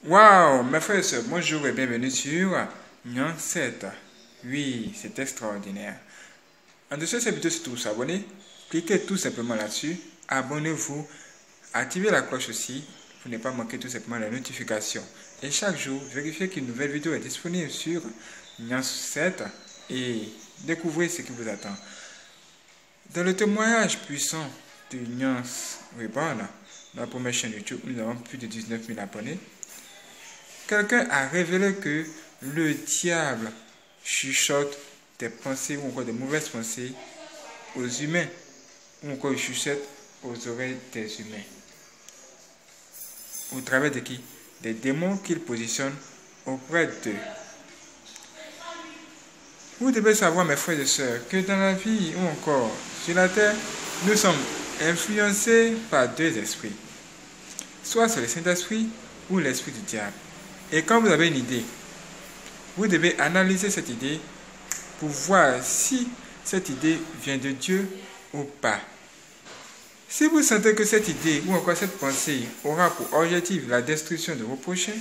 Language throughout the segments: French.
Waouh, mes frères et sœurs, bonjour et bienvenue sur Nyan 7. Oui, c'est extraordinaire. En dessous de cette vidéo, c'est tout s'abonner. Cliquez tout simplement là-dessus. Abonnez-vous. Activez la cloche aussi pour ne pas manquer tout simplement les notifications. Et chaque jour, vérifiez qu'une nouvelle vidéo est disponible sur Nyan 7 et découvrez ce qui vous attend. Dans le témoignage puissant de Nyan Reborn, dans la première chaîne YouTube, nous avons plus de 19 000 abonnés. Quelqu'un a révélé que le diable chuchote des pensées ou encore des mauvaises pensées aux humains, ou encore il chuchote aux oreilles des humains. Au travers de qui? Des démons qu'il positionne auprès d'eux. Vous devez savoir, mes frères et sœurs, que dans la vie ou encore sur la terre, nous sommes influencés par deux esprits. Soit c'est le Saint-Esprit ou l'esprit du diable. Et quand vous avez une idée, vous devez analyser cette idée pour voir si cette idée vient de Dieu ou pas. Si vous sentez que cette idée ou encore cette pensée aura pour objectif la destruction de vos prochains,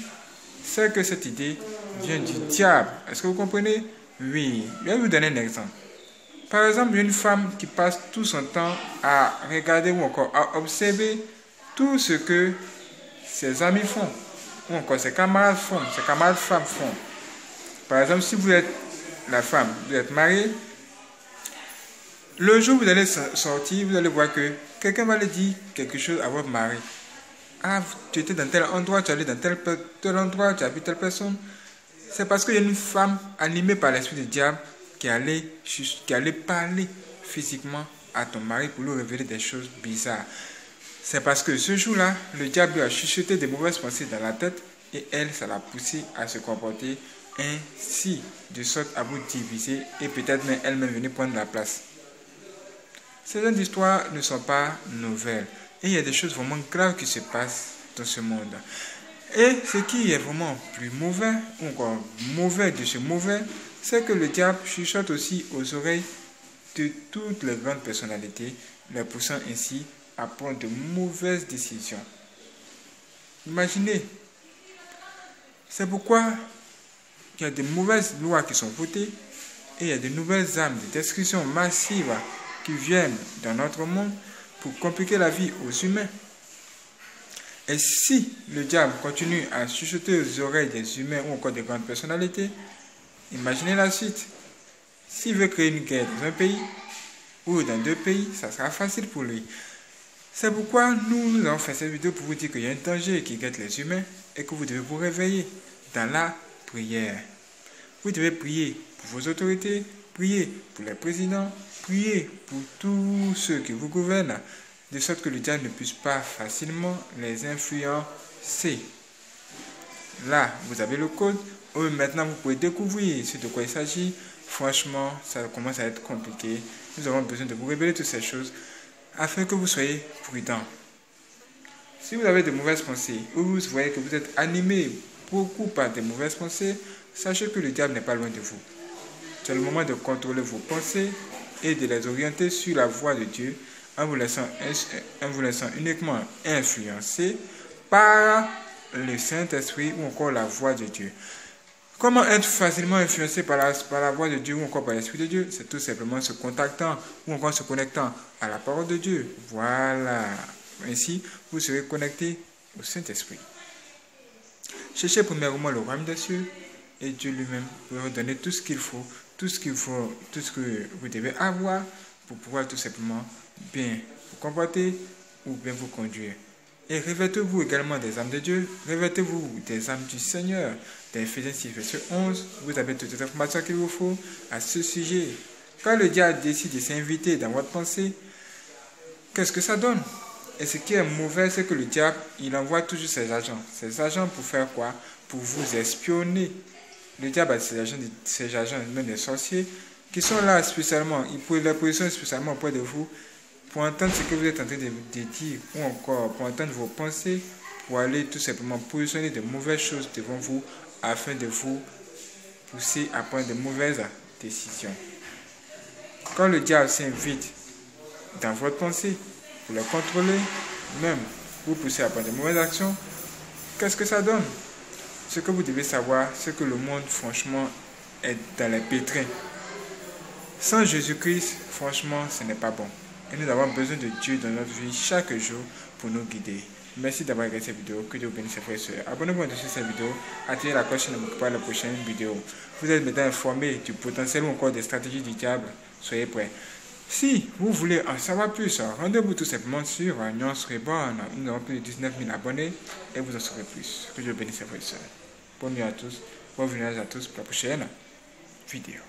c'est que cette idée vient du diable. Est-ce que vous comprenez? Oui, je vais vous donner un exemple. Par exemple, une femme qui passe tout son temps à regarder ou encore à observer tout ce que ses amis font, ou encore ses camarades femmes font. Par exemple, si vous êtes la femme, vous êtes mariée, le jour où vous allez sortir, vous allez voir que quelqu'un va aller dire quelque chose à votre mari. Ah, tu étais dans tel endroit, tu allais dans tel endroit, tu as vu telle personne. C'est parce qu'il y a une femme animée par l'esprit du diable qui allait parler physiquement à ton mari pour lui révéler des choses bizarres. C'est parce que ce jour-là, le diable lui a chuchoté des mauvaises pensées dans la tête et elle, ça l'a poussé à se comporter ainsi, de sorte à vous diviser et peut-être même elle-même venir prendre la place. Ces genres d'histoires ne sont pas nouvelles et il y a des choses vraiment graves qui se passent dans ce monde. Et ce qui est vraiment plus mauvais, ou encore mauvais de ce mauvais, c'est que le diable chuchote aussi aux oreilles de toutes les grandes personnalités, les poussant ainsi à prendre de mauvaises décisions. Imaginez, c'est pourquoi il y a de mauvaises lois qui sont votées et il y a de nouvelles armes de destruction massive qui viennent dans notre monde pour compliquer la vie aux humains. Et si le diable continue à chuchoter aux oreilles des humains ou encore des grandes personnalités, imaginez la suite. S'il veut créer une guerre dans un pays ou dans deux pays, ça sera facile pour lui. C'est pourquoi nous avons fait cette vidéo pour vous dire qu'il y a un danger qui guette les humains et que vous devez vous réveiller dans la prière. Vous devez prier pour vos autorités, prier pour les présidents, prier pour tous ceux qui vous gouvernent, de sorte que le diable ne puisse pas facilement les influencer. Là, vous avez le code. Maintenant, vous pouvez découvrir ce de quoi il s'agit. Franchement, ça commence à être compliqué. Nous avons besoin de vous révéler toutes ces choses afin que vous soyez prudents. Si vous avez de mauvaises pensées ou vous voyez que vous êtes animé beaucoup par de mauvaises pensées, sachez que le diable n'est pas loin de vous. C'est le moment de contrôler vos pensées et de les orienter sur la voie de Dieu en vous laissant uniquement influencer par le Saint-Esprit ou encore la voix de Dieu. Comment être facilement influencé par la voix de Dieu ou encore par l'Esprit de Dieu? C'est tout simplement se contactant ou encore se connectant à la parole de Dieu. Voilà. Ainsi, vous serez connecté au Saint-Esprit. Cherchez premièrement le royaume des cieux et Dieu lui-même peut vous donner tout ce qu'il faut, tout ce que vous devez avoir pour pouvoir tout simplement bien vous comporter ou bien vous conduire. Et revêtez-vous également des âmes de Dieu, revêtez-vous des âmes du Seigneur. Dans Ephésiens 6, verset 11, vous avez toutes les informations qu'il vous faut à ce sujet. Quand le diable décide de s'inviter dans votre pensée, qu'est-ce que ça donne? Et ce qui est mauvais, c'est que le diable, il envoie toujours ses agents. Ses agents pour faire quoi? Pour vous espionner. Le diable a ses agents, même des sorciers, qui sont là spécialement, ils les positionnent spécialement auprès de vous pour entendre ce que vous êtes en train de dire ou encore pour entendre vos pensées, pour aller tout simplement positionner de mauvaises choses devant vous afin de vous pousser à prendre de mauvaises décisions. Quand le diable s'invite dans votre pensée pour le contrôler, même vous pousser à prendre de mauvaises actions, qu'est-ce que ça donne? Ce que vous devez savoir, c'est que le monde, franchement, est dans les pétrins. Sans Jésus-Christ, franchement, ce n'est pas bon. Et nous avons besoin de Dieu dans notre vie chaque jour pour nous guider. Merci d'avoir regardé cette vidéo. Que Dieu vous bénisse, frères et sœurs. Abonnez-vous à cette vidéo. Activez la cloche et ne manquez pas la prochaine vidéo. Vous êtes maintenant informés du potentiel ou encore des stratégies du diable. Soyez prêts. Si vous voulez en savoir plus, rendez-vous tout simplement sur Nuance Reborn. Nous avons plus de 19 000 abonnés et vous en saurez plus. Que Dieu vous bénisse, frères et sœurs. Bonne nuit à tous. Bonne journée à tous pour la prochaine vidéo.